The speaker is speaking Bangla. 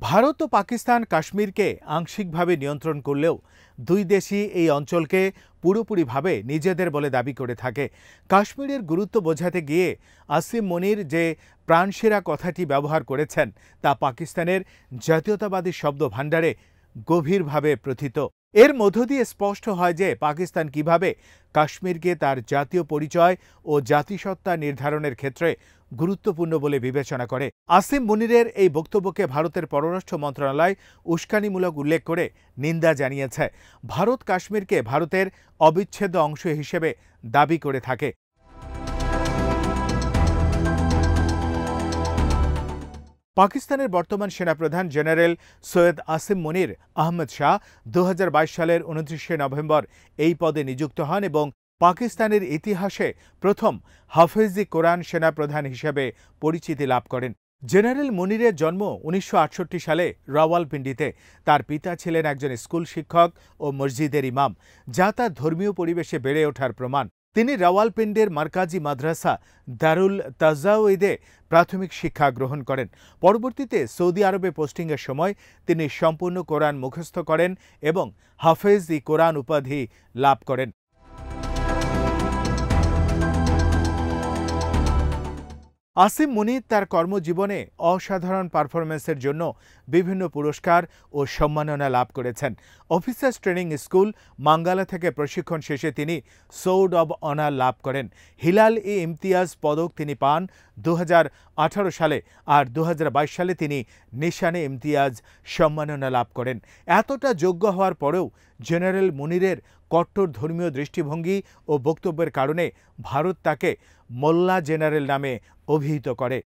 ভারত ও পাকিস্তান কাশ্মীরকে আংশিকভাবে নিয়ন্ত্রণ করলেও দুই দেশই এই অঞ্চলকে পুরোপুরিভাবে নিজেদের বলে দাবি করে থাকে। কাশ্মীরের গুরুত্ব বোঝাতে গিয়ে আসিম মনির যে প্রাণসেরা কথাটি ব্যবহার করেছেন তা পাকিস্তানের জাতীয়তাবাদী শব্দভাণ্ডারে গভীরভাবে প্রথিত। এর মধ্য দিয়ে স্পষ্ট হয় যে পাকিস্তান কিভাবে কাশ্মীরকে তার জাতীয় পরিচয় ও জাতিসত্তা নির্ধারণের ক্ষেত্রে গুরুত্বপূর্ণ বলে বিবেচনা করে। আসিম মুনিরের এই বক্তব্যকে ভারতের পররাষ্ট্র মন্ত্রণালয় উস্কানিমূলক উল্লেখ করে নিন্দা জানিয়েছে। ভারত কাশ্মীরকে ভারতের অবিচ্ছেদ্য অংশ হিসেবে দাবি করে থাকে। পাকিস্তানের বর্তমান সেনাপ্রধান জেনারেল সৈয়দ আসিম মুনির আহমদ শাহ 2022 সালের 29শে নভেম্বর এই পদে নিযুক্ত হন এবং পাকিস্তানের ইতিহাসে প্রথম হাফেজি কোরআন সেনাপ্রধান হিসেবে পরিচিতি লাভ করেন। জেনারেল মুনিরের জন্ম 1968 সালে রাওয়ালপিন্ডিতে। তার পিতা ছিলেন একজন স্কুল শিক্ষক ও মসজিদের ইমাম, যা তার ধর্মীয় পরিবেশে বেড়ে ওঠার প্রমাণ। তিনি রাওয়ালপিন্ডির মার্কাজি মাদ্রাসা দারুল তাজাউইদে প্রাথমিক শিক্ষা গ্রহণ করেন। পরবর্তীতে সৌদি আরবে পোস্টিংয়ের সময় তিনি সম্পূর্ণ কোরআন মুখস্থ করেন এবং হাফেজ-ই কোরআন উপাধি লাভ করেন। আসিম মুনির তার কর্মজীবনে অসাধারণ পারফরমেন্সের জন্য বিভিন্ন পুরস্কার ও সম্মাননা লাভ করেছেন। অফিসার্স ট্রেনিং স্কুল মাঙ্গালা থেকে প্রশিক্ষণ শেষে তিনি সোর্ড অব অনার লাভ করেন। হিলাল-ই-ইমতিয়াজ পদক তিনি পান 2018 সালে, আর 2022 সালে তিনি নিশান-ই-ইমতিয়াজ সম্মাননা লাভ করেন। এতটা যোগ্য হওয়ার পরেও জেনারেল মুনিরের কট্টর ধর্মীয় দৃষ্টিভঙ্গি ও বক্তব্যের কারণে ভারত তাকে মোল্লা জেনারেল নামে অভিহিত করে।